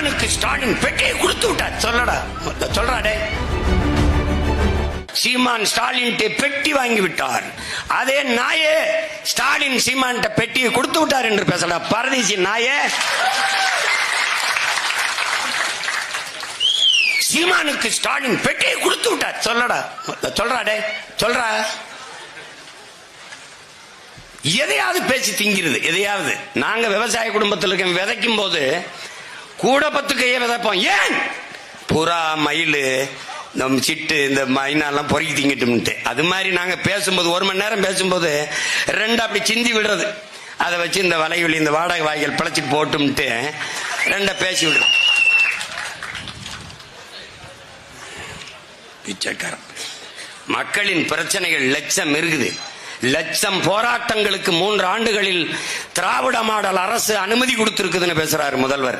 சீமானுக்கு ஸ்டாலின் பெட்டியை கொடுத்து விட்டார். சொல்லடா சொல்றாடே. சீமான் ஸ்டாலின் பெட்டி வாங்கி விட்டார். அதே நாயே ஸ்டாலின் சீமான் பெட்டியை கொடுத்து விட்டார் என்று பேசல. பரதேசி நாயே. சீமானுக்கு ஸ்டாலின் பெட்டியை கொடுத்து விட்டார். சொல்லடா சொல்றாடே. சொல்றா. எதையாவது பேசி திங்கிறது. எதையாவது. நாங்க விவசாய குடும்பத்தில் இருக்க விதைக்கும் போது கூட 10 கையை விதைப்போம். ஏன்? புறா, மயிலு, நம் சிட்டு, இந்த மைனாலாம் பொறுக்கி திங்கிட்டு. அது மாதிரி நாங்க பேசும்போது 1 மணி நேரம் பேசும்போது 2 அப்படி சிந்தி விடுறது. அதை வச்சு இந்த வலைவெளி, இந்த வாடகை வாய்கள் பிழைச்சிட்டு போட்டும்ட்டு 2 பேசி விடுறோம். பிச்சைக்காரன். மக்களின் பிரச்சனைகள் லட்சம் இருக்குது. லட்சம் போராட்டங்களுக்கு 3 ஆண்டுகளில் திராவிட மாடல் அரசு அனுமதி கொடுத்திருக்குதுன்னு பேசுறாரு முதல்வர்.